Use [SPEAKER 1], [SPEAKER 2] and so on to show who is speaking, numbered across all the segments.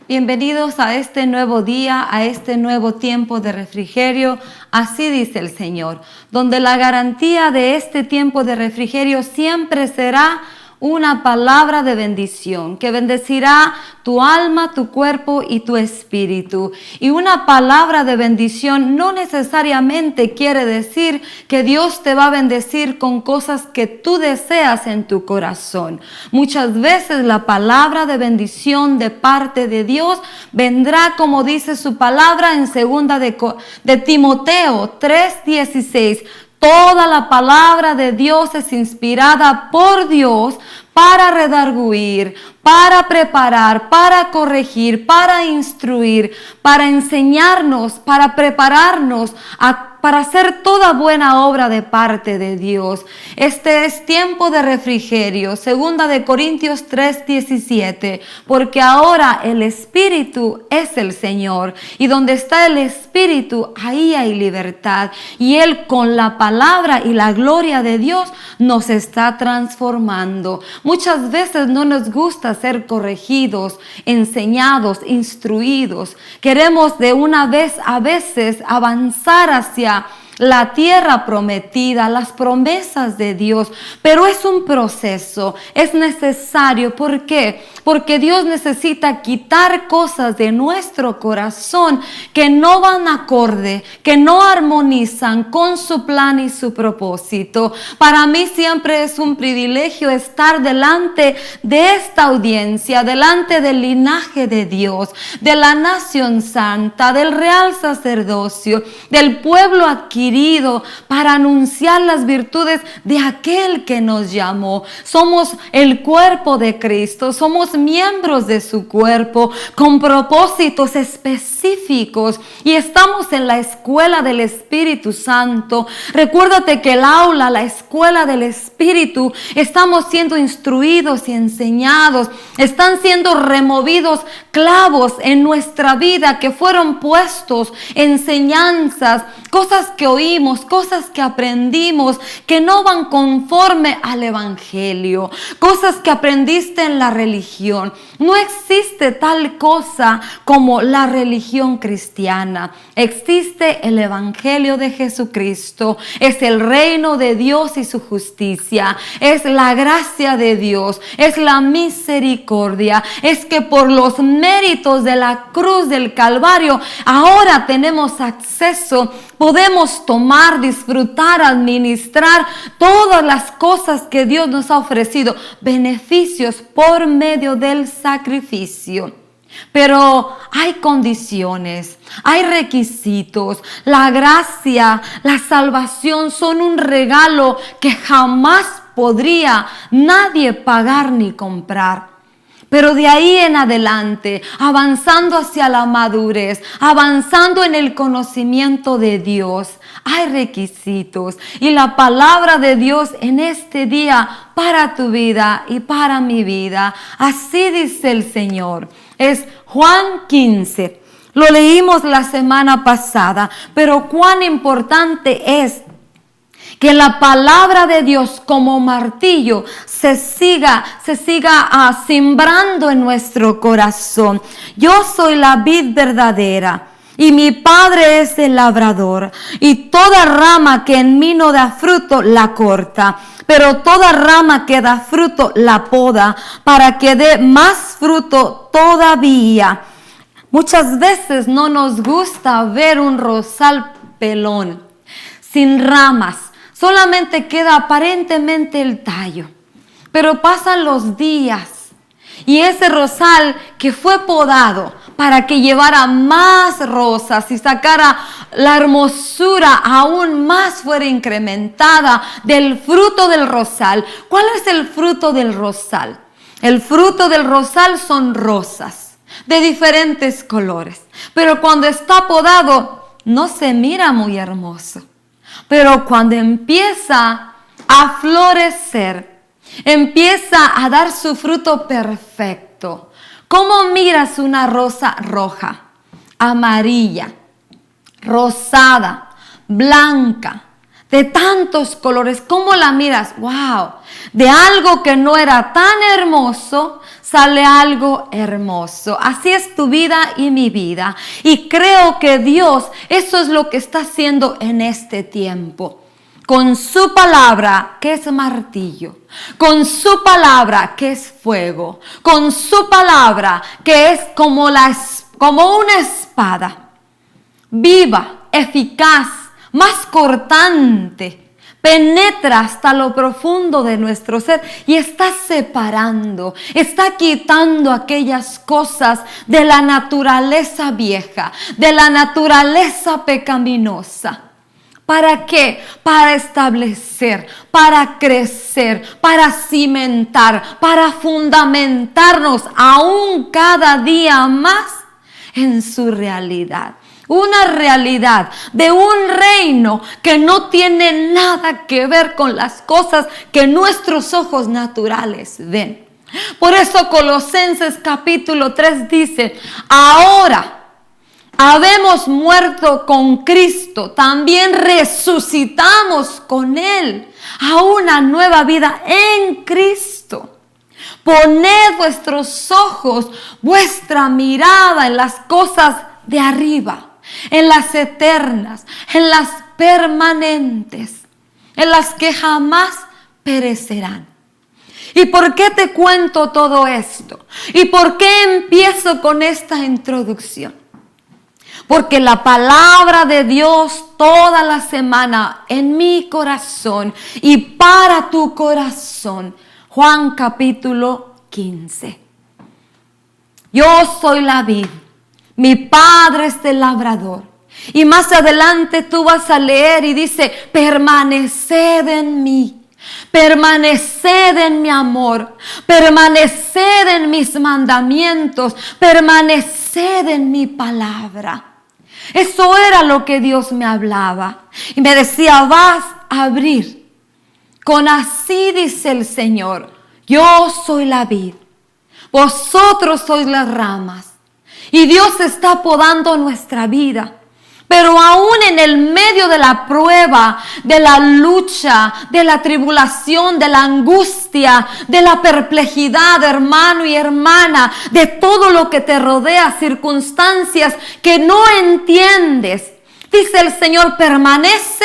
[SPEAKER 1] Bienvenidos a este nuevo día, a este nuevo tiempo de refrigerio. Así dice el Señor, donde la garantía de este tiempo de refrigerio siempre será una palabra de bendición que bendecirá tu alma, tu cuerpo y tu espíritu. Y una palabra de bendición no necesariamente quiere decir que Dios te va a bendecir con cosas que tú deseas en tu corazón. Muchas veces la palabra de bendición de parte de Dios vendrá, como dice su palabra en 2 de Timoteo 3:16. Toda la palabra de Dios es inspirada por Dios para redarguir, para preparar, para corregir, para instruir, para enseñarnos, para prepararnos para hacer toda buena obra de parte de Dios. Este es tiempo de refrigerio, 2 de Corintios 3:17, porque ahora el Espíritu es el Señor, y donde está el Espíritu, ahí hay libertad, y Él con la palabra y la gloria de Dios nos está transformando. Muchas veces no nos gusta ser corregidos, enseñados, instruidos. Queremos de una vez a veces avanzar hacia la tierra prometida, las promesas de Dios, pero es un proceso, es necesario. ¿Por qué? Porque Dios necesita quitar cosas de nuestro corazón que no van acorde, que no armonizan con su plan y su propósito. Para mí siempre es un privilegio estar delante de esta audiencia, delante del linaje de Dios, de la nación santa, del real sacerdocio, del pueblo adquirido, para anunciar las virtudes de aquel que nos llamó. Somos el cuerpo de Cristo, somos miembros de su cuerpo con propósitos específicos y estamos en la escuela del Espíritu Santo. Recuérdate que el aula, la escuela del Espíritu, estamos siendo instruidos y enseñados, están siendo removidos clavos en nuestra vida que fueron puestos, enseñanzas, cosas que oímos, cosas que aprendimos que no van conforme al Evangelio, cosas que aprendiste en la religión. No existe tal cosa como la religión cristiana. Existe el Evangelio de Jesucristo. Es el reino de Dios y su justicia. Es la gracia de Dios. Es la misericordia. Es que por los méritos de la cruz del Calvario ahora tenemos acceso. Podemos tomar, disfrutar, administrar todas las cosas que Dios nos ha ofrecido, beneficios por medio del sacrificio. Pero hay condiciones, hay requisitos. La gracia, la salvación son un regalo que jamás podría nadie pagar ni comprar. Pero de ahí en adelante, avanzando hacia la madurez, avanzando en el conocimiento de Dios, hay requisitos. Y la palabra de Dios en este día para tu vida y para mi vida, así dice el Señor, es Juan 15. Lo leímos la semana pasada, pero cuán importante es que la palabra de Dios como martillo se siga sembrando en nuestro corazón. Yo soy la vid verdadera y mi Padre es el labrador, y toda rama que en mí no da fruto la corta, pero toda rama que da fruto la poda para que dé más fruto todavía. Muchas veces no nos gusta ver un rosal pelón, sin ramas. Solamente queda aparentemente el tallo, pero pasan los días y ese rosal que fue podado para que llevara más rosas y sacara la hermosura aún más fuera incrementada del fruto del rosal. ¿Cuál es el fruto del rosal? El fruto del rosal son rosas de diferentes colores, pero cuando está podado no se mira muy hermoso. Pero cuando empieza a florecer, empieza a dar su fruto perfecto. ¿Cómo miras una rosa roja, amarilla, rosada, blanca, de tantos colores. ¿Cómo la miras? ¡Wow! De algo que no era tan hermoso, sale algo hermoso. Así es tu vida y mi vida. Y creo que Dios, eso es lo que está haciendo en este tiempo. Con su palabra, que es martillo, con su palabra, que es fuego, con su palabra, que es como una espada, viva, eficaz, más cortante, penetra hasta lo profundo de nuestro ser y está separando, está quitando aquellas cosas de la naturaleza vieja, de la naturaleza pecaminosa. ¿Para qué? Para establecer, para crecer, para cimentar, para fundamentarnos aún cada día más en su realidad. Una realidad de un reino que no tiene nada que ver con las cosas que nuestros ojos naturales ven. Por eso Colosenses capítulo 3 dice, ahora habemos muerto con Cristo, también resucitamos con Él a una nueva vida en Cristo. Poned vuestros ojos, vuestra mirada en las cosas de arriba, en las eternas, en las permanentes, en las que jamás perecerán. ¿Y por qué te cuento todo esto? ¿Y por qué empiezo con esta introducción? Porque la palabra de Dios toda la semana en mi corazón y para tu corazón. Juan capítulo 15. Yo soy la vid, mi padre es el labrador. Y más adelante tú vas a leer y dice, permaneced en mí. Permaneced en mi amor, permaneced en mis mandamientos, permaneced en mi palabra. Eso era lo que Dios me hablaba. Y me decía, vas a abrir. Con así dice el Señor, yo soy la vid, vosotros sois las ramas. Y Dios está podando nuestra vida. Pero aún en el medio de la prueba, de la lucha, de la tribulación, de la angustia, de la perplejidad, hermano y hermana, de todo lo que te rodea, circunstancias que no entiendes, dice el Señor, permanece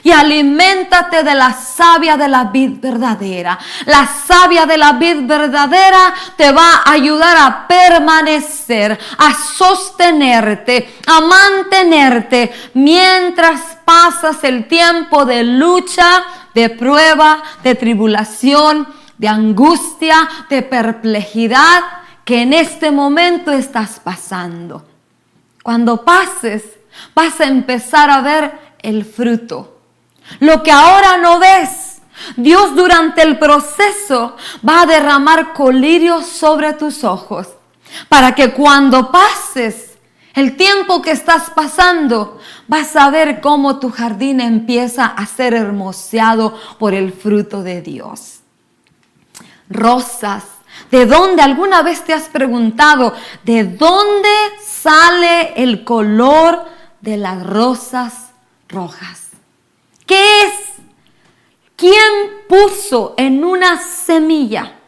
[SPEAKER 1] y aliméntate de la savia de la vid verdadera. La savia de la vid verdadera te va a ayudar a permanecer, a sostenerte, a mantenerte mientras pasas el tiempo de lucha, de prueba, de tribulación, de angustia, de perplejidad que en este momento estás pasando. Cuando pases, vas a empezar a ver el fruto. Lo que ahora no ves, Dios durante el proceso va a derramar colirios sobre tus ojos para que cuando pases el tiempo que estás pasando, vas a ver cómo tu jardín empieza a ser hermoseado por el fruto de Dios. Rosas. ¿De dónde? ¿Alguna vez te has preguntado de dónde sale el color de las rosas rojas? ¿Qué es? ¿Quién puso en una semilla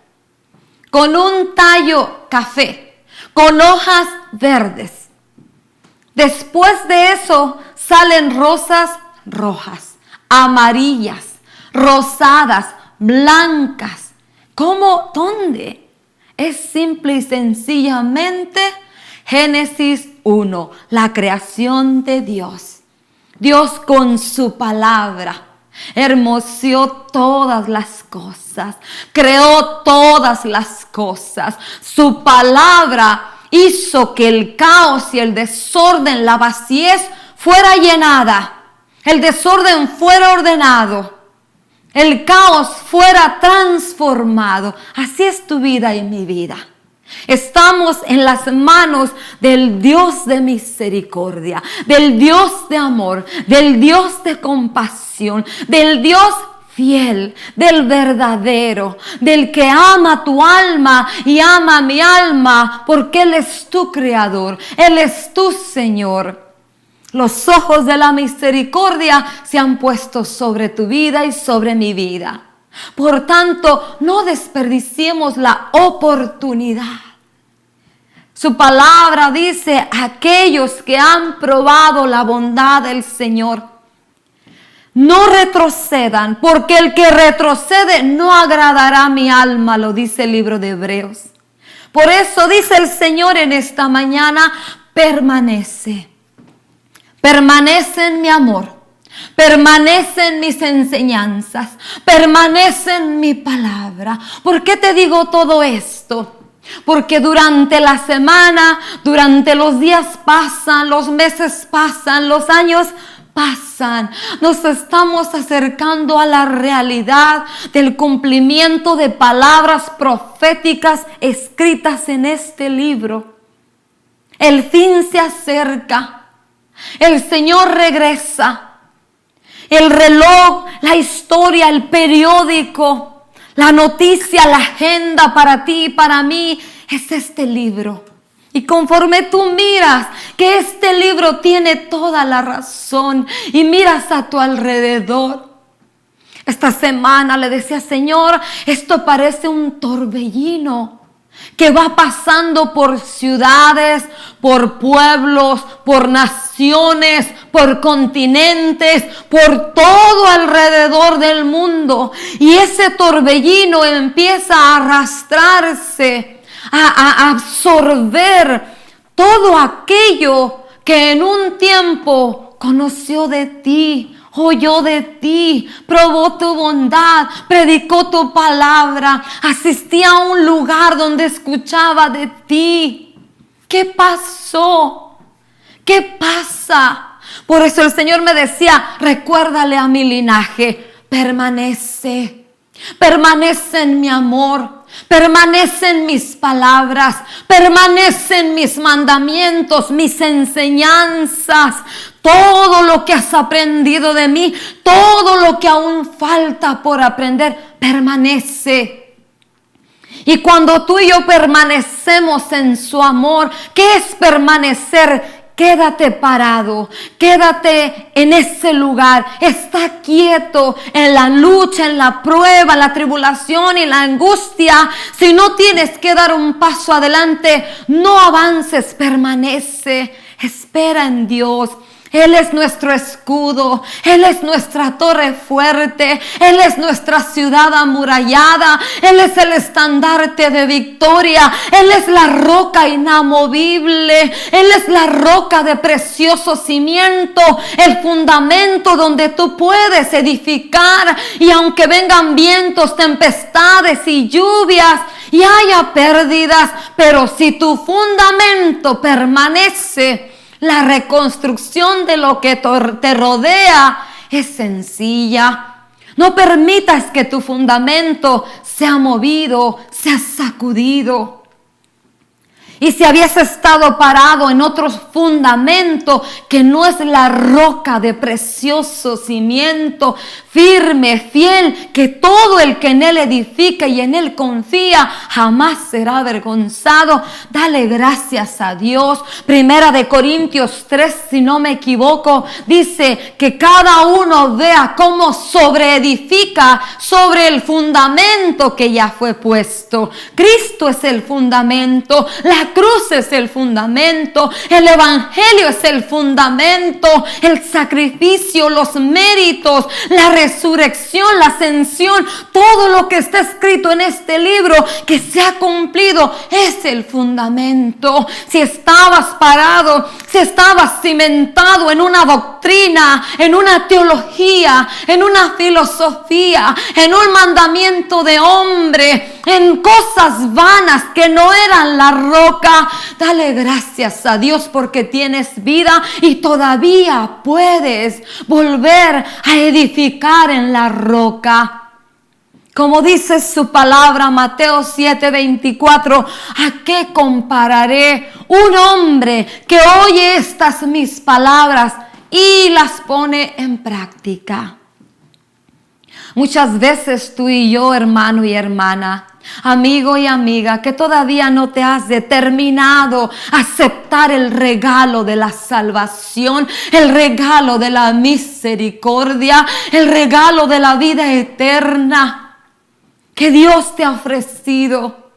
[SPEAKER 1] con un tallo café, con hojas verdes? Después de eso salen rosas rojas, amarillas, rosadas, blancas. ¿Cómo? ¿Dónde? Es simple y sencillamente Génesis 1, la creación de Dios. Dios con su palabra hermoseó todas las cosas, creó todas las cosas. Su palabra hizo que el caos y el desorden, la vaciez fuera llenada, el desorden fuera ordenado, el caos fuera transformado. Así es tu vida y mi vida. Estamos en las manos del Dios de misericordia, del Dios de amor, del Dios de compasión, del Dios fiel, del verdadero, del que ama tu alma y ama mi alma, porque Él es tu creador, Él es tu Señor. Los ojos de la misericordia se han puesto sobre tu vida y sobre mi vida. Por tanto, no desperdiciemos la oportunidad. Su palabra dice, aquellos que han probado la bondad del Señor, no retrocedan, porque el que retrocede no agradará a mi alma, lo dice el libro de Hebreos. Por eso dice el Señor en esta mañana, permanece en mi amor, permanece en mis enseñanzas, permanece en mi palabra. ¿Por qué te digo todo esto? Porque durante la semana, durante los días pasan, los meses pasan, los años pasan. Nos estamos acercando a la realidad del cumplimiento de palabras proféticas escritas en este libro. El fin se acerca. El Señor regresa. El reloj, la historia, el periódico, la noticia, la agenda para ti y para mí es este libro. Y conforme tú miras que este libro tiene toda la razón y miras a tu alrededor. Esta semana le decía, Señor, esto parece un torbellino que va pasando por ciudades, por pueblos, por naciones, por continentes, por todo alrededor del mundo. Y ese torbellino empieza a arrastrarse, a absorber todo aquello que en un tiempo conoció de ti, oyó de ti, probó tu bondad, predicó tu palabra, asistía a un lugar donde escuchaba de ti. ¿Qué pasó? ¿Qué pasa? Por eso el Señor me decía, recuérdale a mi linaje, permanece en mi amor, permanece en mis palabras, permanece en mis mandamientos, mis enseñanzas. Todo lo que has aprendido de mí, todo lo que aún falta por aprender, permanece. Y cuando tú y yo permanecemos en su amor, ¿qué es permanecer? Quédate parado, quédate en ese lugar, está quieto en la lucha, en la prueba, en la tribulación y la angustia. Si no tienes que dar un paso adelante, no avances, permanece, espera en Dios. Él es nuestro escudo, Él es nuestra torre fuerte, Él es nuestra ciudad amurallada, Él es el estandarte de victoria, Él es la roca inamovible, Él es la roca de precioso cimiento, el fundamento donde tú puedes edificar. Y aunque vengan vientos, tempestades y lluvias y haya pérdidas, pero si tu fundamento permanece, la reconstrucción de lo que te rodea es sencilla. No permitas que tu fundamento sea movido, sea sacudido. Y si habías estado parado en otro fundamento que no es la roca de precioso cimiento, firme, fiel, que todo el que en él edifica y en él confía jamás será avergonzado, dale gracias a Dios. Primera de Corintios 3, si no me equivoco, dice que cada uno vea cómo sobreedifica sobre el fundamento que ya fue puesto. Cristo es el fundamento, la cruz es el fundamento, el evangelio es el fundamento, el sacrificio, los méritos, la resurrección, la ascensión, todo lo que está escrito en este libro que se ha cumplido es el fundamento. Si estabas parado, si estabas cimentado en una doctrina, en una teología, en una filosofía, en un mandamiento de hombre, en cosas vanas que no eran la roca, dale gracias a Dios porque tienes vida y todavía puedes volver a edificar en la roca. Como dice su palabra, Mateo 7:24, ¿a qué compararé un hombre que oye estas mis palabras y las pone en práctica? Muchas veces tú y yo, hermano y hermana, Amigo y amiga, que todavía no te has determinado a aceptar el regalo de la salvación, el regalo de la misericordia, el regalo de la vida eterna que Dios te ha ofrecido.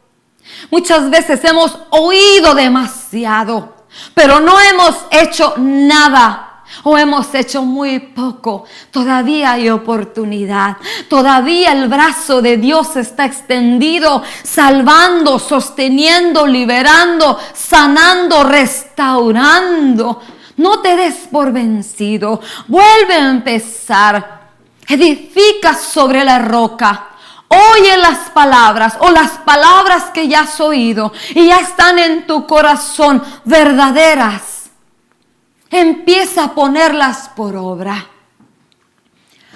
[SPEAKER 1] Muchas veces hemos oído demasiado, pero no hemos hecho nada. O hemos hecho muy poco. Todavía hay oportunidad. Todavía el brazo de Dios está extendido, salvando, sosteniendo, liberando, sanando, restaurando. No te des por vencido. Vuelve a empezar. Edifica sobre la roca. Oye las palabras o las palabras que ya has oído y ya están en tu corazón verdaderas. Empieza a ponerlas por obra.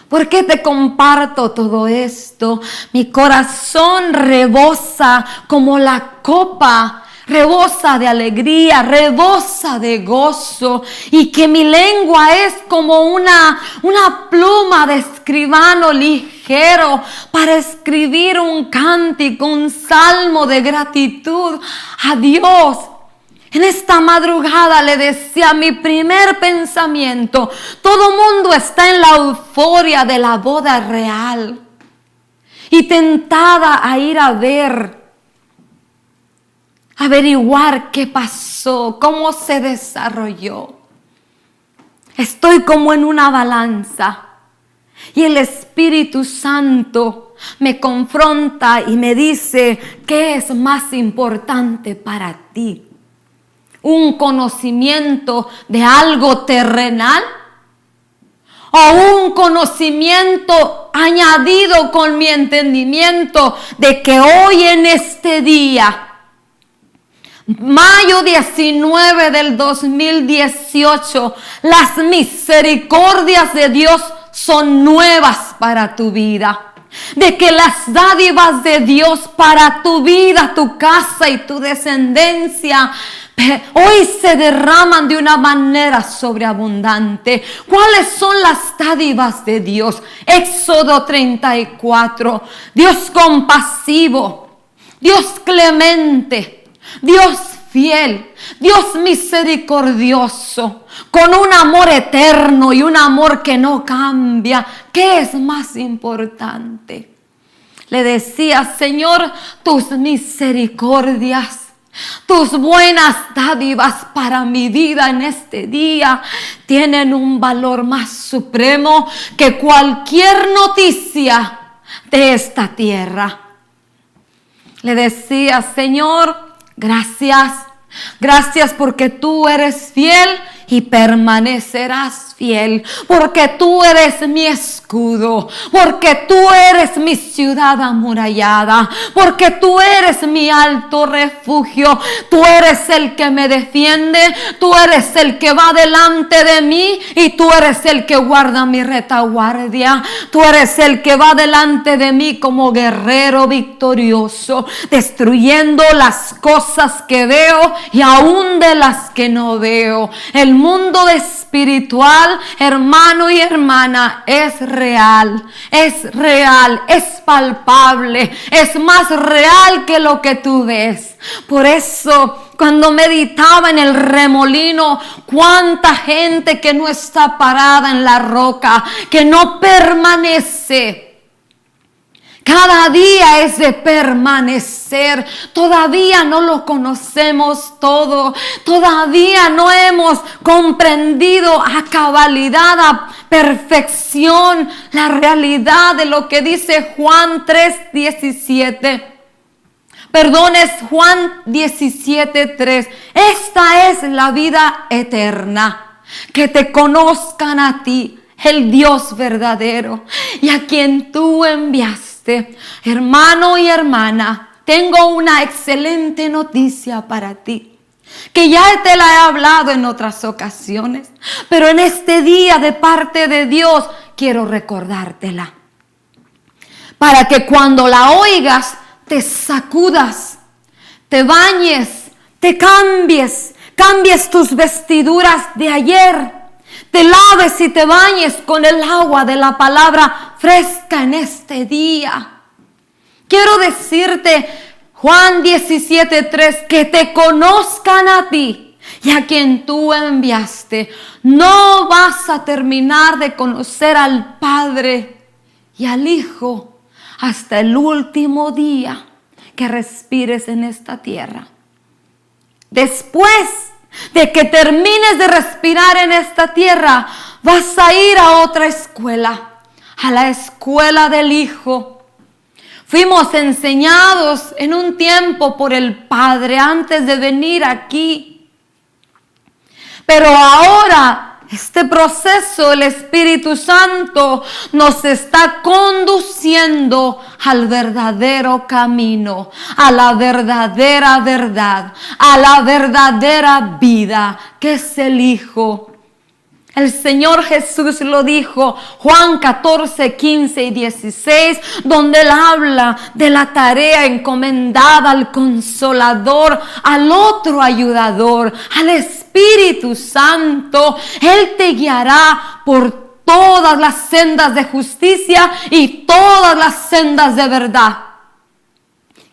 [SPEAKER 1] ¿Por qué te comparto todo esto? Mi corazón rebosa como la copa, rebosa de alegría, rebosa de gozo, y que mi lengua es como una pluma de escribano ligero para escribir un cántico, un salmo de gratitud a Dios. En esta madrugada le decía mi primer pensamiento, todo mundo está en la euforia de la boda real y tentada a ir a ver, averiguar qué pasó, cómo se desarrolló. Estoy como en una balanza y el Espíritu Santo me confronta y me dice, ¿qué es más importante para ti? ¿Un conocimiento de algo terrenal? ¿O un conocimiento añadido con mi entendimiento de que hoy en este día, mayo 19 del 2018, las misericordias de Dios son nuevas para tu vida? De que las dádivas de Dios para tu vida, tu casa y tu descendencia hoy se derraman de una manera sobreabundante. ¿Cuáles son las dádivas de Dios? Éxodo 34. Dios compasivo, Dios clemente, Dios fiel, Dios misericordioso, con un amor eterno y un amor que no cambia. ¿Qué es más importante? Le decía, Señor, tus misericordias, tus buenas dádivas para mi vida en este día tienen un valor más supremo que cualquier noticia de esta tierra. Le decía, Señor, gracias. Gracias porque tú eres fiel y permanecerás fiel, porque tú eres mi escudo, porque tú eres mi ciudad amurallada, porque tú eres mi alto refugio, tú eres el que me defiende, tú eres el que va delante de mí y tú eres el que guarda mi retaguardia, tú eres el que va delante de mí como guerrero victorioso, destruyendo las cosas que veo y aún de las que no veo. El mundo espiritual, hermano y hermana, es real, es palpable, es más real que lo que tú ves. Por eso, cuando meditaba en el remolino, cuánta gente que no está parada en la roca, que no permanece. Cada día es de permanecer. Todavía no lo conocemos todo. Todavía no hemos comprendido a cabalidad, a perfección, la realidad de lo que dice Juan 3:17. Perdón, es Juan 17:3. Esta es la vida eterna, que te conozcan a ti, el Dios verdadero, y a quien tú enviaste. Hermano y hermana, tengo una excelente noticia para ti, que ya te la he hablado en otras ocasiones, pero en este día de parte de Dios quiero recordártela, para que cuando la oigas te sacudas, te bañes, te cambies tus vestiduras de ayer, te laves y te bañes con el agua de la palabra fresca en este día. Quiero decirte, Juan 17:3, que te conozcan a ti y a quien tú enviaste. No vas a terminar de conocer al Padre y al Hijo hasta el último día que respires en esta tierra. Después de que termines de respirar en esta tierra, vas a ir a otra escuela, a la escuela del Hijo. Fuimos enseñados en un tiempo por el Padre antes de venir aquí. Pero ahora este proceso, el Espíritu Santo nos está conduciendo al verdadero camino, a la verdadera verdad, a la verdadera vida, que es el Hijo. El Señor Jesús lo dijo, Juan 14, 15 y 16, donde Él habla de la tarea encomendada al Consolador, al otro ayudador, al Espíritu Santo. Él te guiará por todas las sendas de justicia y todas las sendas de verdad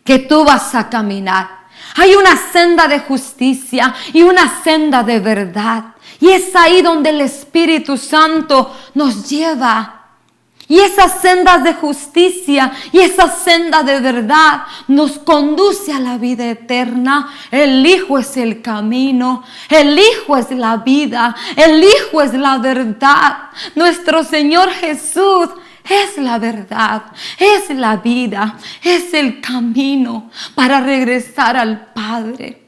[SPEAKER 1] que tú vas a caminar. Hay una senda de justicia y una senda de verdad. Y es ahí donde el Espíritu Santo nos lleva. Y esas sendas de justicia y esa senda de verdad nos conduce a la vida eterna. El Hijo es el camino, el Hijo es la vida, el Hijo es la verdad. Nuestro Señor Jesús es la verdad, es la vida, es el camino para regresar al Padre.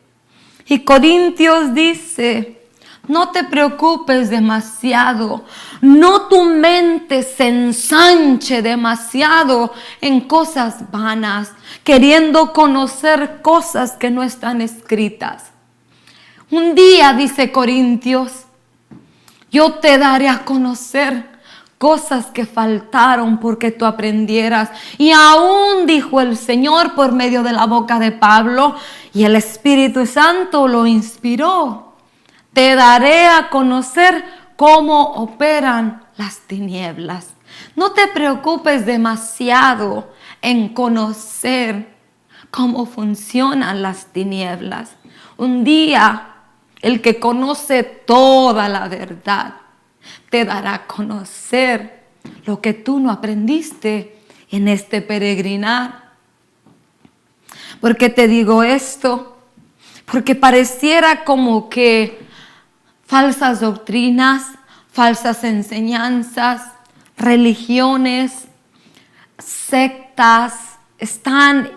[SPEAKER 1] Y Corintios dice, no te preocupes demasiado, no tu mente se ensanche demasiado en cosas vanas, queriendo conocer cosas que no están escritas. Un día, dice Corintios, yo te daré a conocer cosas que faltaron porque tú aprendieras. Y aún dijo el Señor por medio de la boca de Pablo, y el Espíritu Santo lo inspiró. Te daré a conocer cómo operan las tinieblas. No te preocupes demasiado en conocer cómo funcionan las tinieblas. Un día, el que conoce toda la verdad te dará a conocer lo que tú no aprendiste en este peregrinar. ¿Por qué te digo esto? Porque pareciera como que falsas doctrinas, falsas enseñanzas, religiones, sectas están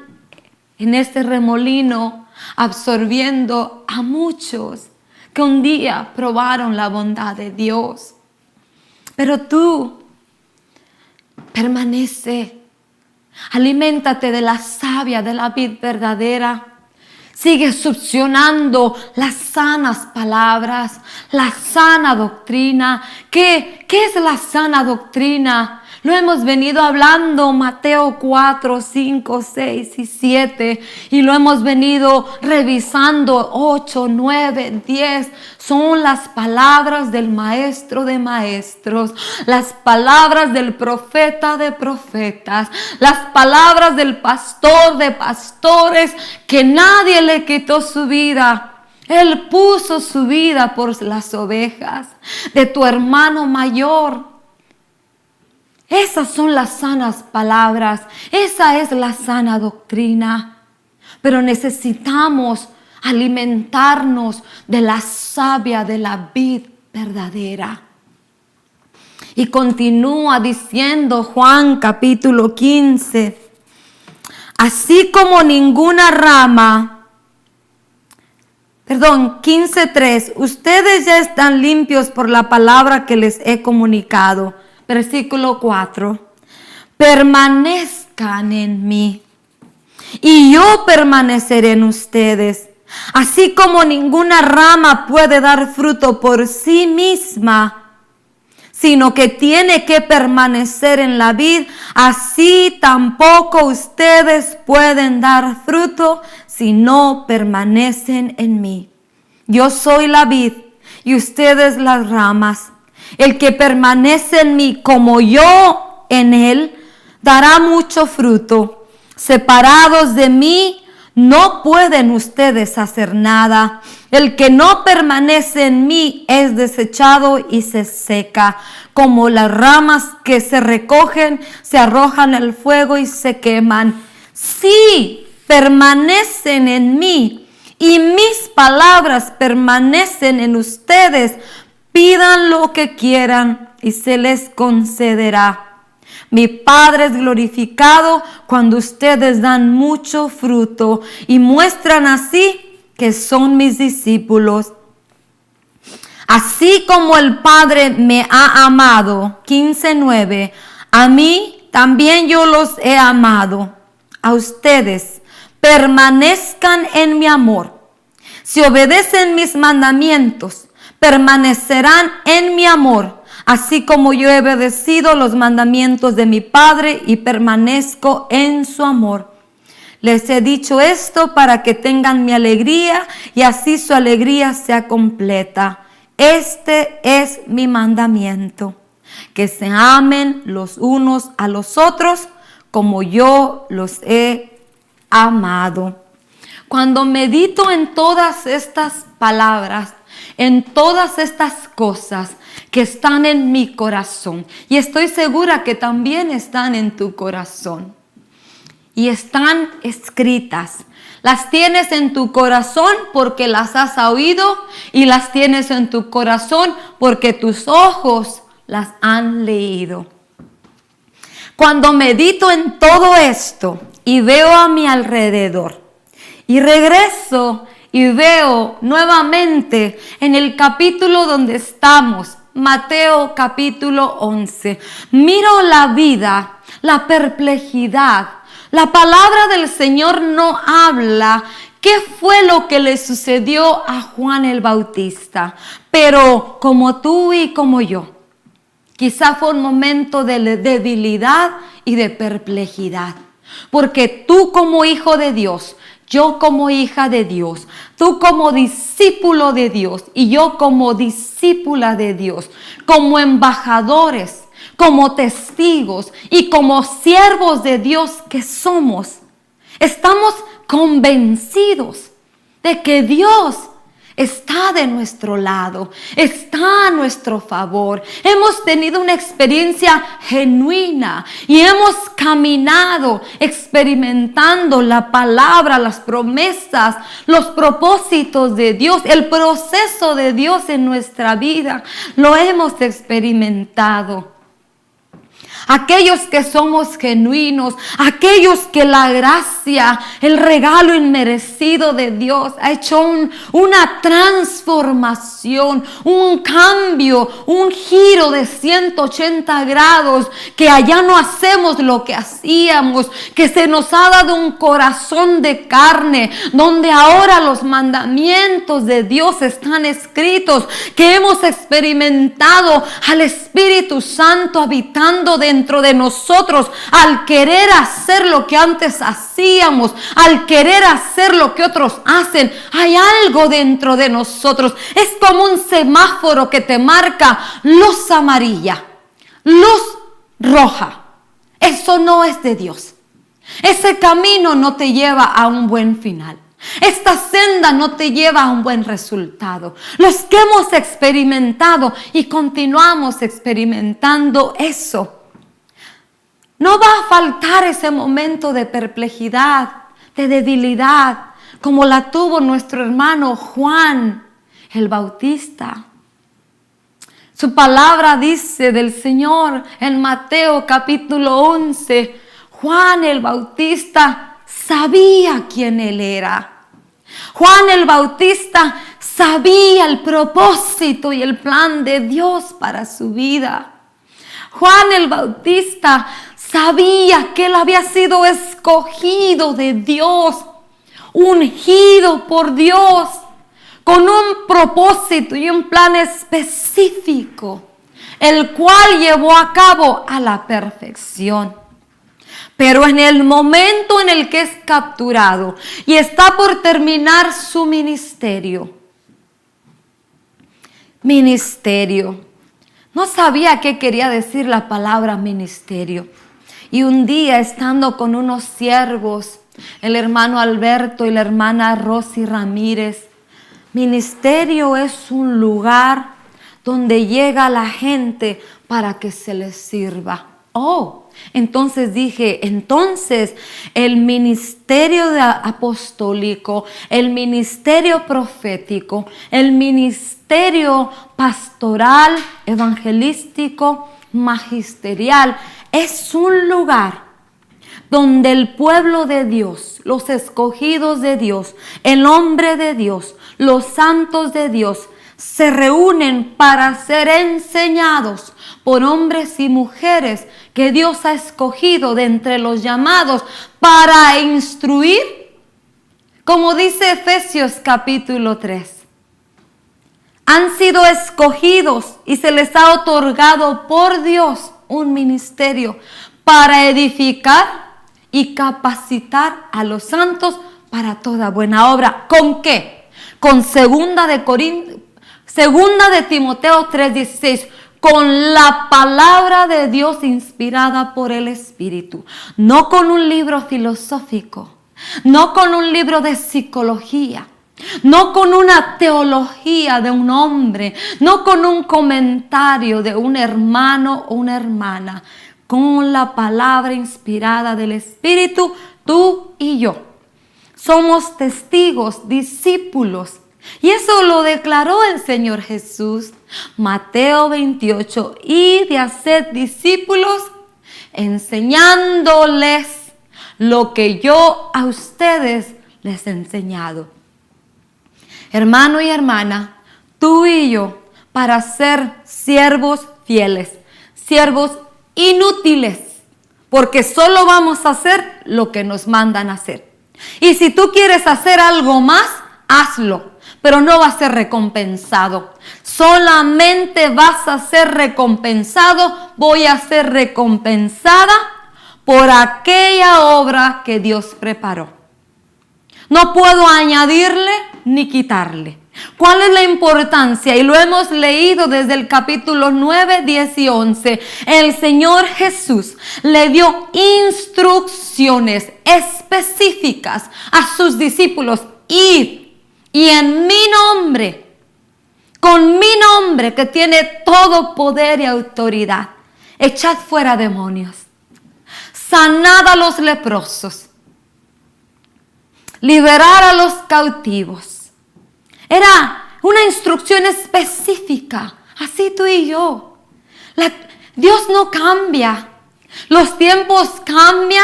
[SPEAKER 1] en este remolino absorbiendo a muchos que un día probaron la bondad de Dios. Pero tú permanece, aliméntate de la savia, de la vid verdadera. Sigue succionando las sanas palabras, la sana doctrina. ¿Qué es la sana doctrina? Lo hemos venido hablando Mateo 4, 5, 6 y 7. Y lo hemos venido revisando 8, 9, 10. Son las palabras del maestro de maestros. Las palabras del profeta de profetas. Las palabras del pastor de pastores, que nadie le quitó su vida. Él puso su vida por las ovejas de tu hermano mayor. Esas son las sanas palabras, esa es la sana doctrina. Pero necesitamos alimentarnos de la savia de la vid verdadera. Y continúa diciendo Juan capítulo 15, así como ninguna rama, 15:3, ustedes ya están limpios por la palabra que les he comunicado. Versículo 4, permanezcan en mí y yo permaneceré en ustedes. Así como ninguna rama puede dar fruto por sí misma, sino que tiene que permanecer en la vid, así tampoco ustedes pueden dar fruto si no permanecen en mí. Yo soy la vid y ustedes las ramas. El que permanece en mí como yo en él, dará mucho fruto, Separados de mí, no pueden ustedes hacer nada. El que no permanece en mí es desechado y se seca. Como las ramas que se recogen, se arrojan al fuego y se queman. Si permanecen en mí y mis palabras permanecen en ustedes, pidan lo que quieran y se les concederá. Mi Padre es glorificado cuando ustedes dan mucho fruto y muestran así que son mis discípulos. Así como el Padre me ha amado, 15:9, a mí también yo los he amado. A ustedes, permanezcan en mi amor. Si obedecen mis mandamientos, permanecerán en mi amor. Así como yo he obedecido los mandamientos de mi Padre y permanezco en su amor. Les he dicho esto para que tengan mi alegría y así su alegría sea completa. Este es mi mandamiento, que se amen los unos a los otros como yo los he amado. Cuando medito en todas estas palabras, en todas estas cosas que están en mi corazón, y estoy segura que también están en tu corazón, y están escritas. Las tienes en tu corazón porque las has oído, y las tienes en tu corazón porque tus ojos las han leído. Cuando medito en todo esto y veo a mi alrededor, y regreso y veo nuevamente en el capítulo donde estamos, Mateo capítulo 11. Miro la vida, la perplejidad. La palabra del Señor no habla qué fue lo que le sucedió a Juan el Bautista. Pero como tú y como yo, quizá fue un momento de debilidad y de perplejidad. Porque tú como hijo de Dios, yo como hija de Dios, tú como discípulo de Dios y yo como discípula de Dios, como embajadores, como testigos y como siervos de Dios que somos, estamos convencidos de que Dios está de nuestro lado, está a nuestro favor. Hemos tenido una experiencia genuina y hemos caminado experimentando la palabra, las promesas, los propósitos de Dios, el proceso de Dios en nuestra vida. Lo hemos experimentado. Aquellos que somos genuinos, aquellos que la gracia, el regalo inmerecido de Dios ha hecho una transformación, un cambio, un giro de 180 grados, que allá no hacemos lo que hacíamos, que se nos ha dado un corazón de carne, donde ahora los mandamientos de Dios están escritos, que hemos experimentado al Espíritu Santo habitando dentro de nosotros, al querer hacer lo que antes hacíamos, al querer hacer lo que otros hacen. Hay algo dentro de nosotros. Es como un semáforo que te marca luz amarilla, luz roja. Eso no es de Dios. Ese camino no te lleva a un buen final. Esta senda no te lleva a un buen resultado. Los que hemos experimentado y continuamos experimentando eso, no va a faltar ese momento de perplejidad, de debilidad, como la tuvo nuestro hermano Juan el Bautista. Su palabra dice del Señor en Mateo capítulo 11, Juan el Bautista sabía quién él era. Juan el Bautista sabía el propósito y el plan de Dios para su vida. Juan el Bautista sabía que él había sido escogido de Dios, ungido por Dios, con un propósito y un plan específico, el cual llevó a cabo a la perfección. Pero en el momento en el que es capturado y está por terminar su ministerio, no sabía qué quería decir la palabra ministerio. Y un día, estando con unos siervos, el hermano Alberto y la hermana Rosy Ramírez, ministerio es un lugar donde llega la gente para que se les sirva. Entonces dije, el ministerio apostólico, el ministerio profético, el ministerio pastoral, evangelístico, magisterial, es un lugar donde el pueblo de Dios, los escogidos de Dios, el hombre de Dios, los santos de Dios, se reúnen para ser enseñados por hombres y mujeres que Dios ha escogido de entre los llamados para instruir, como dice Efesios capítulo 3. Han sido escogidos y se les ha otorgado por Dios un ministerio para edificar y capacitar a los santos para toda buena obra. ¿Con qué? Con segunda de Timoteo 3:16, con la palabra de Dios inspirada por el Espíritu, no con un libro filosófico, no con un libro de psicología, no con una teología de un hombre, no con un comentario de un hermano o una hermana, con la palabra inspirada del Espíritu. Tú y yo somos testigos, discípulos. Y eso lo declaró el Señor Jesús. Mateo 28, y de hacer discípulos, enseñándoles lo que yo a ustedes les he enseñado. Hermano y hermana, tú y yo, para ser siervos fieles, siervos inútiles, porque solo vamos a hacer lo que nos mandan a hacer. Y si tú quieres hacer algo más, hazlo, pero no va a ser recompensado. Solamente vas a ser recompensado, voy a ser recompensada por aquella obra que Dios preparó. No puedo añadirle ni quitarle. ¿Cuál es la importancia? Y lo hemos leído desde el capítulo 9, 10 y 11. El Señor Jesús le dio instrucciones específicas a sus discípulos. Id y en mi nombre, con mi nombre que tiene todo poder y autoridad, echad fuera demonios, sanad a los leprosos, liberar a los cautivos. Era una instrucción específica, así tú y yo. Dios no cambia, los tiempos cambian,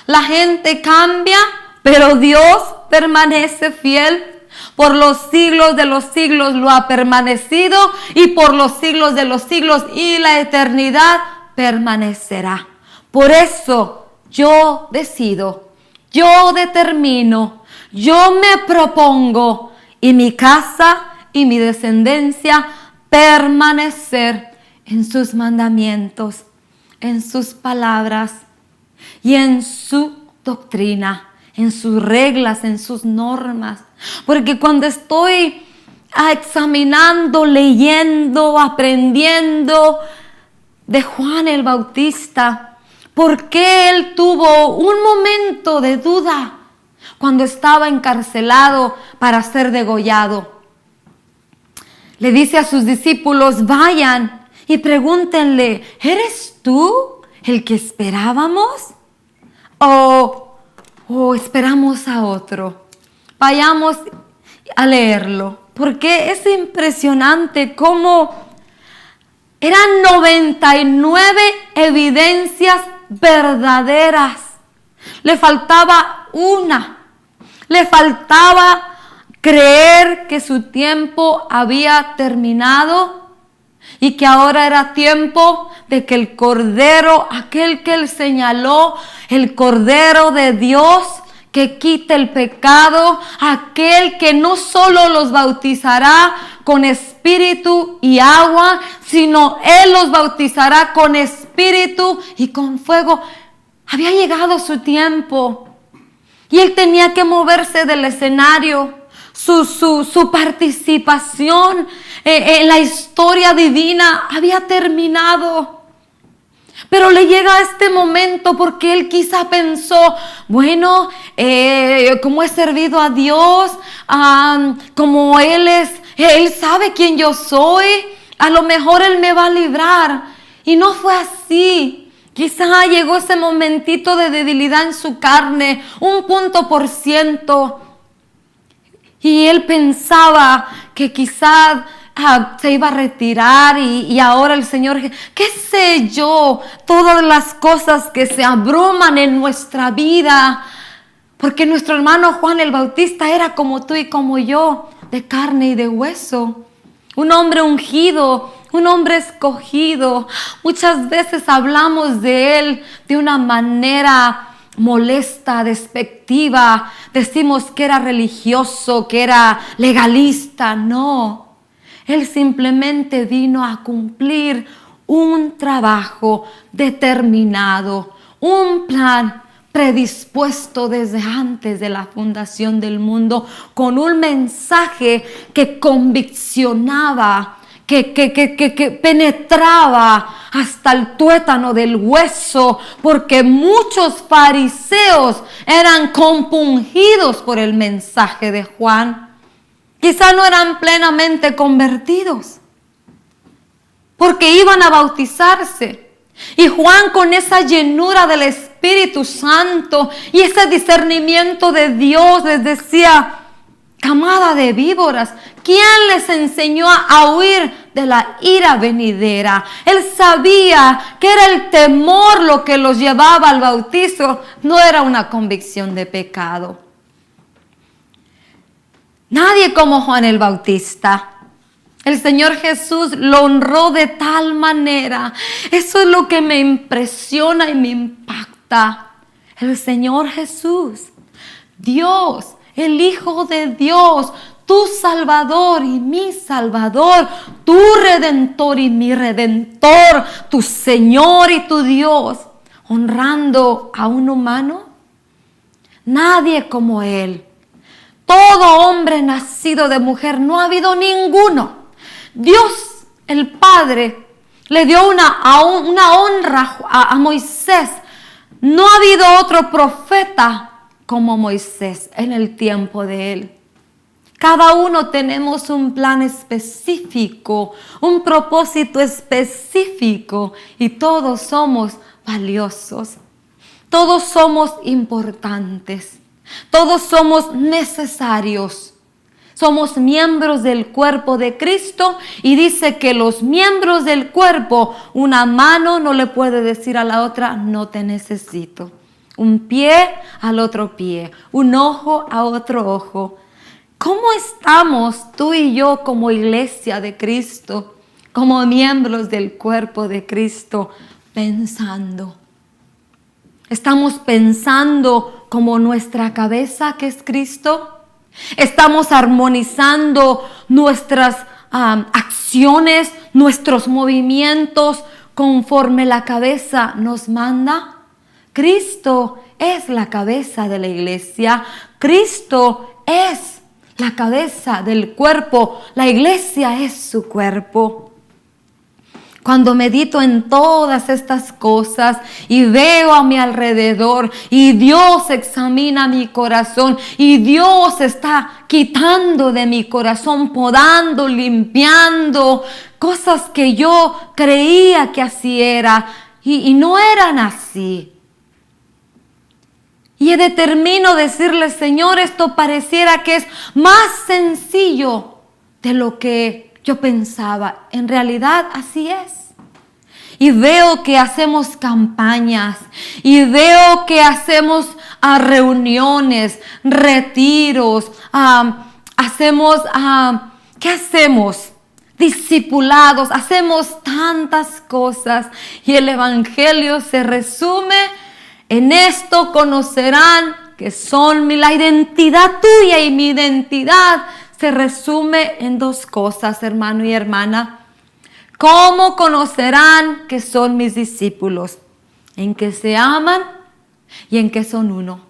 [SPEAKER 1] la gente cambia, pero Dios permanece fiel. Por los siglos de los siglos lo ha permanecido y por los siglos de los siglos y la eternidad permanecerá. Por eso yo decido, yo determino, yo me propongo, y mi casa y mi descendencia permanecer en sus mandamientos, en sus palabras y en su doctrina, en sus reglas, en sus normas. Porque cuando estoy examinando, leyendo, aprendiendo de Juan el Bautista, ¿por qué él tuvo un momento de duda cuando estaba encarcelado para ser degollado? Le dice a sus discípulos, vayan y pregúntenle, ¿eres tú el que esperábamos? ¿O esperamos a otro? Vayamos a leerlo, porque es impresionante cómo eran 99 evidencias verdaderas. Le faltaba una. Le faltaba creer que su tiempo había terminado y que ahora era tiempo de que el Cordero, aquel que él señaló, el Cordero de Dios que quita el pecado, aquel que no solo los bautizará con espíritu y agua, sino él los bautizará con espíritu y con fuego. Había llegado su tiempo y él tenía que moverse del escenario. Su participación en la historia divina había terminado. Pero le llega este momento porque él quizá pensó, bueno, como he servido a Dios, como él sabe quién yo soy, a lo mejor él me va a librar. Y no fue así. Quizá llegó ese momentito de debilidad en su carne, 1%. Y él pensaba que quizá se iba a retirar y ahora el Señor, qué sé yo, todas las cosas que se abruman en nuestra vida, porque nuestro hermano Juan el Bautista era como tú y como yo, de carne y de hueso, un hombre ungido, un hombre escogido. Muchas veces hablamos de él de una manera molesta, despectiva, decimos que era religioso, que era legalista. No, él simplemente vino a cumplir un trabajo determinado, un plan predispuesto desde antes de la fundación del mundo, con un mensaje que conviccionaba, que penetraba hasta el tuétano del hueso, porque muchos fariseos eran compungidos por el mensaje de Juan. Quizá no eran plenamente convertidos, porque iban a bautizarse. Y Juan, con esa llenura del Espíritu Santo y ese discernimiento de Dios, les decía: camada de víboras, ¿quién les enseñó a huir de la ira venidera? Él sabía que era el temor lo que los llevaba al bautizo, no era una convicción de pecado. Nadie como Juan el Bautista. El Señor Jesús lo honró de tal manera. Eso es lo que me impresiona y me impacta. El Señor Jesús, Dios, el Hijo de Dios, tu Salvador y mi Salvador, tu Redentor y mi Redentor, tu Señor y tu Dios, honrando a un humano. Nadie como Él. Todo hombre nacido de mujer, no ha habido ninguno. Dios, el Padre, le dio una honra a Moisés. No ha habido otro profeta como Moisés en el tiempo de él. Cada uno tenemos un plan específico, un propósito específico, y todos somos valiosos. Todos somos importantes. Todos somos necesarios. Somos miembros del cuerpo de Cristo, y dice que los miembros del cuerpo, una mano no le puede decir a la otra: no te necesito. Un pie al otro pie, un ojo a otro ojo. ¿Cómo estamos tú y yo como iglesia de Cristo, como miembros del cuerpo de Cristo, pensando? ¿Estamos pensando como nuestra cabeza, que es Cristo? ¿Estamos armonizando nuestras acciones, nuestros movimientos conforme la cabeza nos manda? Cristo es la cabeza de la iglesia. Cristo es la cabeza del cuerpo. La iglesia es su cuerpo. Cuando medito en todas estas cosas y veo a mi alrededor, y Dios examina mi corazón, y Dios está quitando de mi corazón, podando, limpiando cosas que yo creía que así era y no eran así. Y determino decirle: Señor, esto pareciera que es más sencillo de lo que yo pensaba. En realidad así es. Y veo que hacemos campañas, y veo que hacemos reuniones, retiros, ¿qué hacemos? Discipulados, hacemos tantas cosas, y el evangelio se resume en esto: conocerán que son la identidad tuya, y mi identidad se resume en dos cosas, hermano y hermana. ¿Cómo conocerán que son mis discípulos? En que se aman y en que son uno.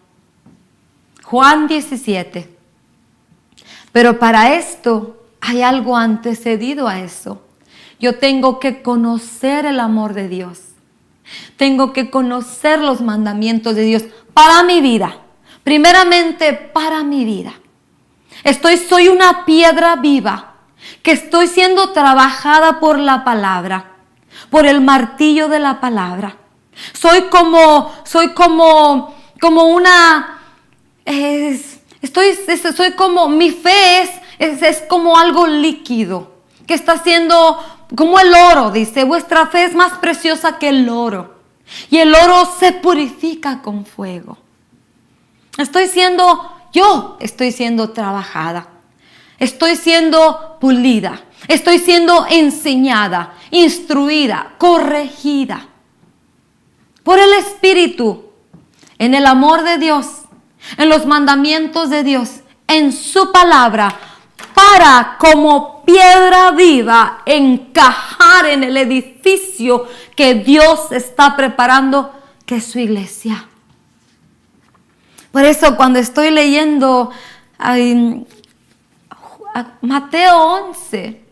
[SPEAKER 1] Juan 17. Pero para esto hay algo antecedido a eso. Yo tengo que conocer el amor de Dios. Tengo que conocer los mandamientos de Dios para mi vida. Primeramente para mi vida. Soy una piedra viva que estoy siendo trabajada por la palabra, por el martillo de la palabra. Soy como una, soy como, mi fe es como algo líquido que está siendo como el oro, dice, vuestra fe es más preciosa que el oro. Y el oro se purifica con fuego. Estoy siendo trabajada. Estoy siendo pulida. Estoy siendo enseñada, instruida, corregida por el Espíritu, en el amor de Dios, en los mandamientos de Dios, en su palabra, para como piedra viva encajar en el edificio que Dios está preparando, que es su iglesia. Por eso cuando estoy leyendo Mateo 11,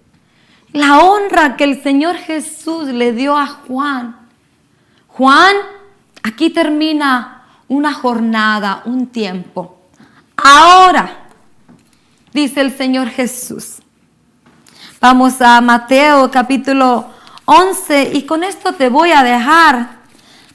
[SPEAKER 1] la honra que el Señor Jesús le dio a Juan. Juan, aquí termina una jornada, un tiempo. Ahora, dice el Señor Jesús. Vamos a Mateo capítulo 11 y con esto te voy a dejar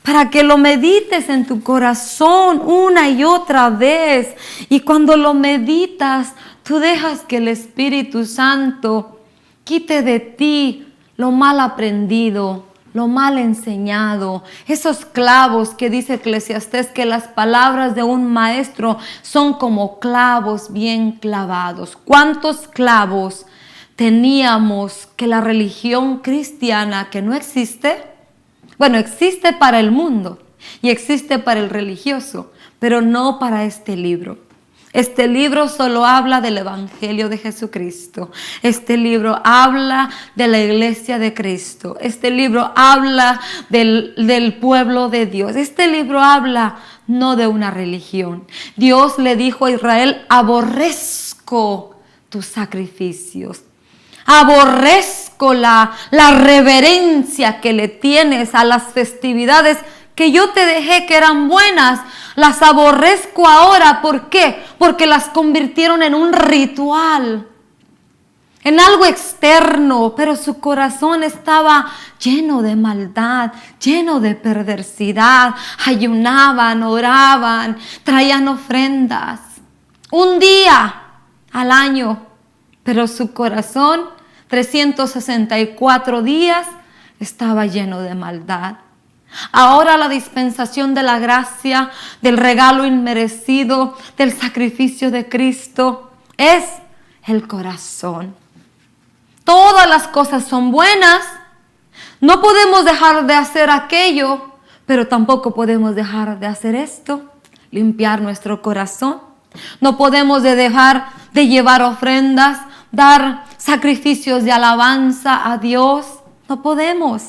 [SPEAKER 1] para que lo medites en tu corazón una y otra vez. Y cuando lo meditas, tú dejas que el Espíritu Santo quite de ti lo mal aprendido, lo mal enseñado, esos clavos que dice Eclesiastés, que las palabras de un maestro son como clavos bien clavados. ¿Cuántos clavos teníamos que la religión cristiana, que no existe? Bueno, existe para el mundo y existe para el religioso, pero no para este libro. Este libro solo habla del Evangelio de Jesucristo. Este libro habla de la iglesia de Cristo. Este libro habla del pueblo de Dios. Este libro habla no de una religión. Dios le dijo a Israel: aborrezco tus sacrificios. Aborrezco la reverencia que le tienes a las festividades que yo te dejé que eran buenas. Las aborrezco ahora. ¿Por qué? Porque las convirtieron en un ritual, en algo externo, pero su corazón estaba lleno de maldad, lleno de perversidad. Ayunaban, oraban, traían ofrendas un día al año, pero su corazón 364 días estaba lleno de maldad. Ahora la dispensación de la gracia, del regalo inmerecido, del sacrificio de Cristo, es el corazón. Todas las cosas son buenas. No podemos dejar de hacer aquello, pero tampoco podemos dejar de hacer esto, limpiar nuestro corazón. No podemos dejar de llevar ofrendas, dar sacrificios de alabanza a Dios. No podemos.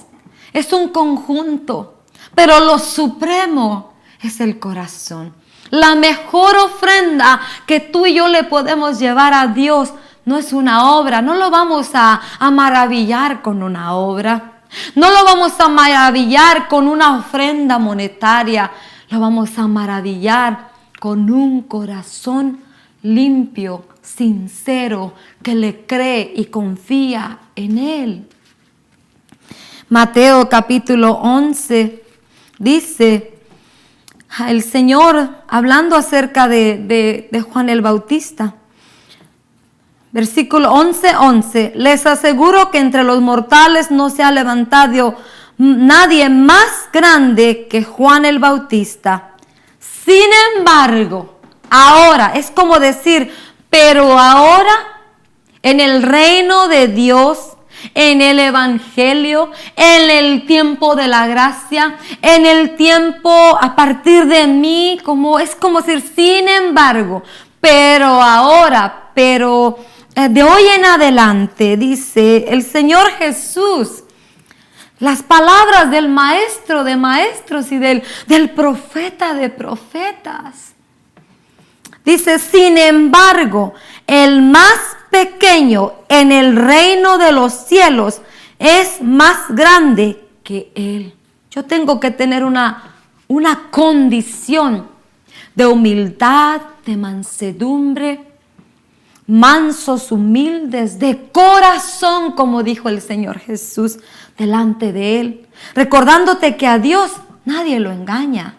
[SPEAKER 1] Es un conjunto. Pero lo supremo es el corazón. La mejor ofrenda que tú y yo le podemos llevar a Dios no es una obra. No lo vamos a maravillar con una obra. No lo vamos a maravillar con una ofrenda monetaria. Lo vamos a maravillar con un corazón limpio, sincero, que le cree y confía en Él. Mateo capítulo 11 dice el Señor hablando acerca de Juan el Bautista. Versículo 11:11. Les aseguro que entre los mortales no se ha levantado nadie más grande que Juan el Bautista. Sin embargo, ahora, es como decir, pero ahora en el reino de Dios, en el Evangelio, en el tiempo de la gracia, en el tiempo a partir de mí, es como decir, sin embargo, pero ahora, pero de hoy en adelante, dice el Señor Jesús, las palabras del maestro de maestros y del profeta de profetas. Dice, sin embargo, el más pequeño en el reino de los cielos es más grande que él. Yo tengo que tener una condición de humildad, de mansedumbre, mansos, humildes, de corazón, como dijo el Señor Jesús, delante de Él, recordándote que a Dios nadie lo engaña.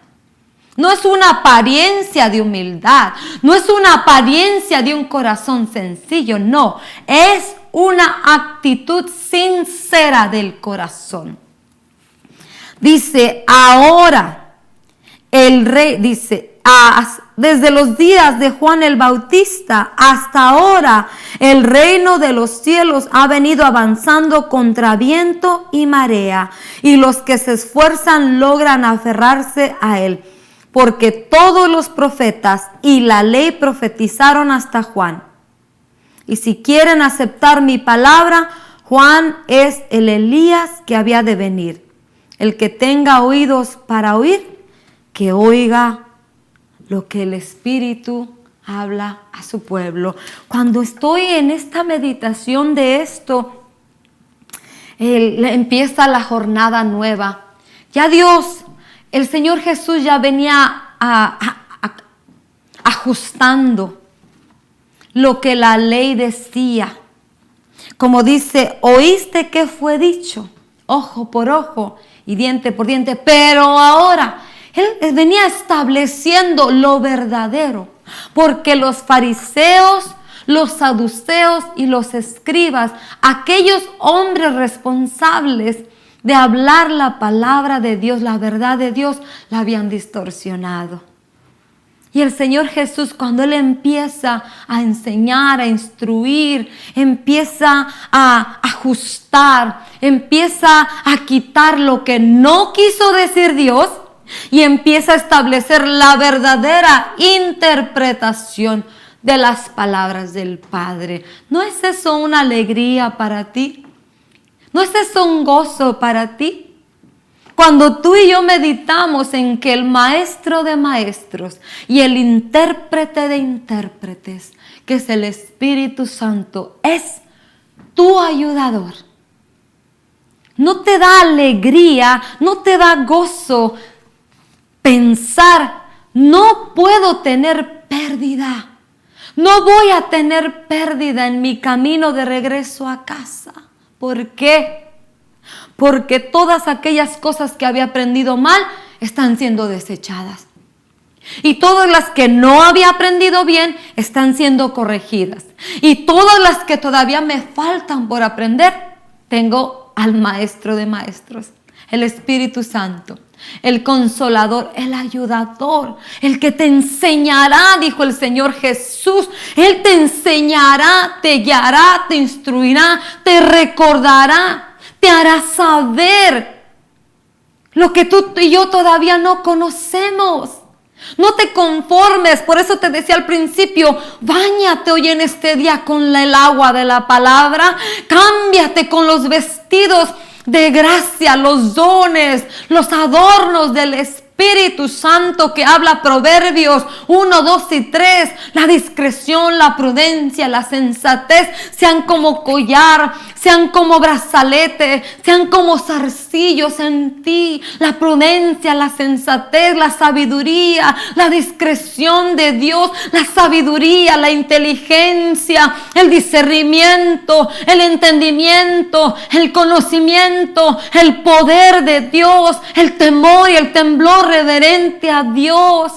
[SPEAKER 1] No es una apariencia de humildad, no es una apariencia de un corazón sencillo, no, es una actitud sincera del corazón. Dice, ahora el rey, dice, desde los días de Juan el Bautista hasta ahora, el reino de los cielos ha venido avanzando contra viento y marea, y los que se esfuerzan logran aferrarse a él, porque todos los profetas y la ley profetizaron hasta Juan. Y si quieren aceptar mi palabra, Juan es el Elías que había de venir. El que tenga oídos para oír, que oiga lo que el Espíritu habla a su pueblo. Cuando estoy en esta meditación de esto, empieza la jornada nueva. Ya Dios, el Señor Jesús ya venía ajustando lo que la ley decía. Como dice, oíste que fue dicho, ojo por ojo y diente por diente, pero ahora Él venía estableciendo lo verdadero, porque los fariseos, los saduceos y los escribas, aquellos hombres responsables de hablar la palabra de Dios, la verdad de Dios, la habían distorsionado. Y el Señor Jesús, cuando Él empieza a enseñar, a instruir, empieza a ajustar, empieza a quitar lo que no quiso decir Dios y empieza a establecer la verdadera interpretación de las palabras del Padre. ¿No es eso una alegría para ti? ¿No es eso un gozo para ti? Cuando tú y yo meditamos en que el Maestro de Maestros y el intérprete de intérpretes, que es el Espíritu Santo, es tu ayudador. ¿No te da alegría, no te da gozo pensar, no puedo tener pérdida? No voy a tener pérdida en mi camino de regreso a casa. ¿Por qué? Porque todas aquellas cosas que había aprendido mal están siendo desechadas. Y todas las que no había aprendido bien están siendo corregidas. Y todas las que todavía me faltan por aprender, tengo al Maestro de Maestros, el Espíritu Santo, el Consolador, el Ayudador, el que te enseñará, dijo el Señor Jesús. Él te enseñará, te guiará, te instruirá, te recordará, te hará saber lo que tú y yo todavía no conocemos. No te conformes, por eso te decía al principio, báñate hoy en este día con el agua de la palabra, cámbiate con los vestidos de gracia, los dones, los adornos del Espíritu Santo que habla Proverbios 1, 2 y 3. La discreción, la prudencia, la sensatez sean como collar, sean como brazalete, sean como zarcillos en ti. La prudencia, la sensatez, la sabiduría, la discreción de Dios, la sabiduría, la inteligencia, el discernimiento, el entendimiento, el conocimiento, el poder de Dios, el temor y el temblor reverente a Dios.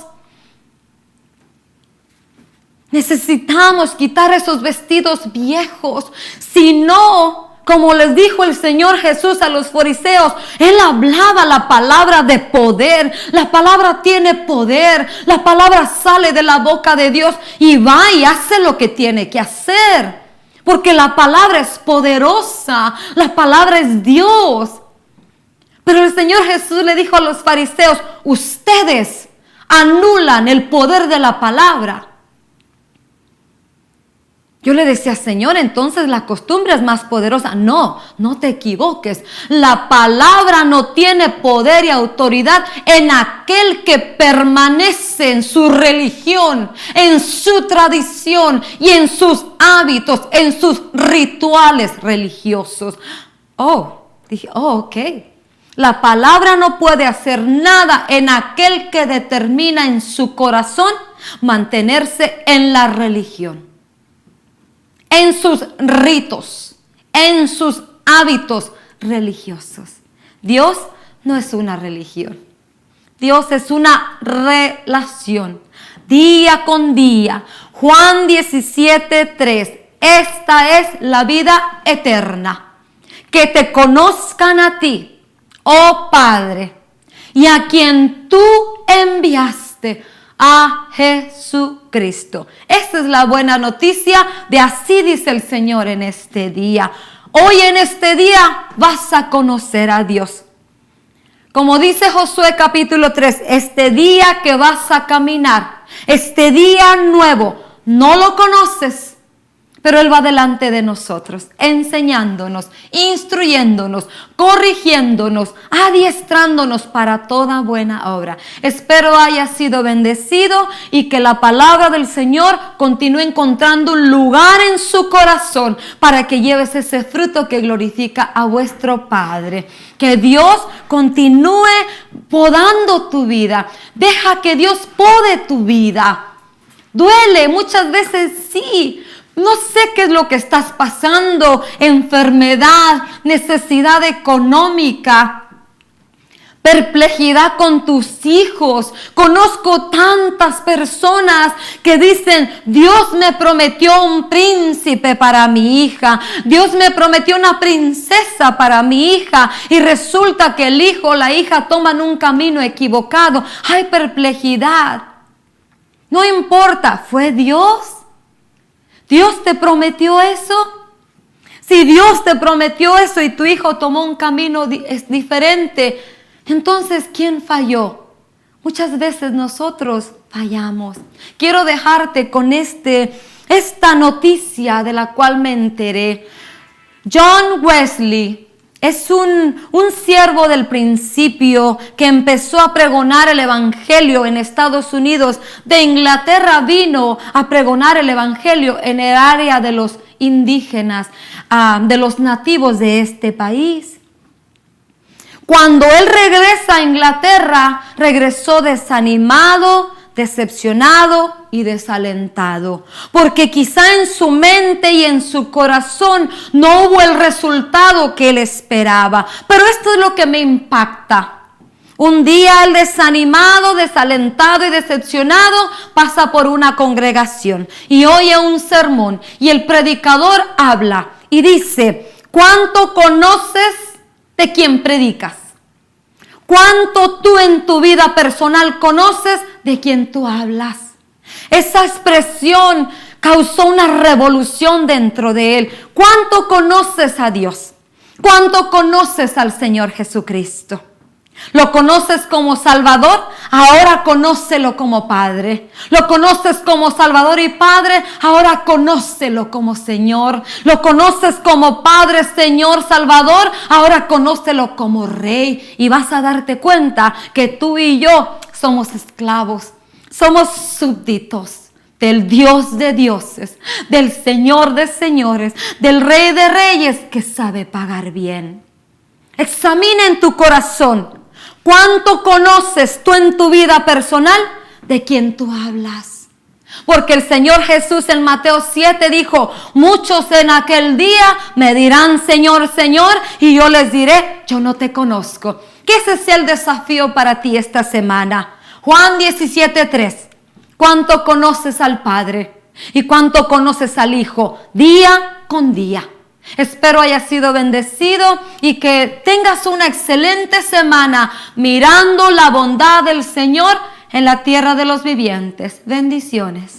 [SPEAKER 1] Necesitamos quitar esos vestidos viejos. Si no, como les dijo el Señor Jesús a los fariseos, Él hablaba la palabra de poder. La palabra tiene poder. La palabra sale de la boca de Dios y va y hace lo que tiene que hacer. Porque la palabra es poderosa. La palabra es Dios. Pero el Señor Jesús le dijo a los fariseos, ustedes anulan el poder de la palabra. Yo le decía, Señor, entonces la costumbre es más poderosa. No, no te equivoques. La palabra no tiene poder y autoridad en aquel que permanece en su religión, en su tradición y en sus hábitos, en sus rituales religiosos. Dije, ok. La palabra no puede hacer nada en aquel que determina en su corazón mantenerse en la religión, en sus ritos, en sus hábitos religiosos. Dios no es una religión. Dios es una relación. Día con día. Juan 17:3. Esta es la vida eterna. Que te conozcan a ti, oh Padre, y a quien tú enviaste, a Jesucristo. Esta es la buena noticia de así dice el Señor en este día. Hoy en este día vas a conocer a Dios. Como dice Josué capítulo 3, este día que vas a caminar, este día nuevo, no lo conoces, pero Él va delante de nosotros, enseñándonos, instruyéndonos, corrigiéndonos, adiestrándonos para toda buena obra. Espero haya sido bendecido y que la palabra del Señor continúe encontrando un lugar en su corazón para que lleves ese fruto que glorifica a vuestro Padre. Que Dios continúe podando tu vida. Deja que Dios pode tu vida. Duele, muchas veces sí. No sé qué es lo que estás pasando, enfermedad, necesidad económica, perplejidad con tus hijos. Conozco tantas personas que dicen, Dios me prometió un príncipe para mi hija, Dios me prometió una princesa para mi hija, y resulta que el hijo o la hija toman un camino equivocado. Hay perplejidad. No importa, ¿fue Dios? ¿Dios te prometió eso? Si Dios te prometió eso y tu hijo tomó un camino diferente, entonces ¿quién falló? Muchas veces nosotros fallamos. Quiero dejarte con esta noticia de la cual me enteré. John Wesley es un siervo del principio que empezó a pregonar el evangelio en Estados Unidos. De Inglaterra vino a pregonar el evangelio en el área de los indígenas, de los nativos de este país. Cuando él regresa a Inglaterra, regresó desanimado, decepcionado y desalentado, porque quizá en su mente y en su corazón no hubo el resultado que él esperaba. Pero esto es lo que me impacta. Un día el desanimado, desalentado y decepcionado pasa por una congregación y oye un sermón, y el predicador habla y dice, ¿cuánto conoces de quien predicas? ¿Cuánto tú en tu vida personal conoces de quien tú hablas? Esa expresión causó una revolución dentro de él. ¿Cuánto conoces a Dios? ¿Cuánto conoces al Señor Jesucristo? ¿Lo conoces como Salvador? Ahora conócelo como Padre. ¿Lo conoces como Salvador y Padre? Ahora conócelo como Señor. ¿Lo conoces como Padre, Señor, Salvador? Ahora conócelo como Rey. Y vas a darte cuenta que tú y yo somos esclavos, somos súbditos del Dios de dioses, del Señor de señores, del Rey de reyes que sabe pagar bien. Examina en tu corazón. ¿Cuánto conoces tú en tu vida personal de quien tú hablas? Porque el Señor Jesús en Mateo 7 dijo, muchos en aquel día me dirán, Señor, Señor, y yo les diré, yo no te conozco. Que ese sea el desafío para ti esta semana. Juan 17:3. ¿Cuánto conoces al Padre? ¿Y cuánto conoces al Hijo? Día con día. Espero haya sido bendecido y que tengas una excelente semana mirando la bondad del Señor en la tierra de los vivientes. Bendiciones.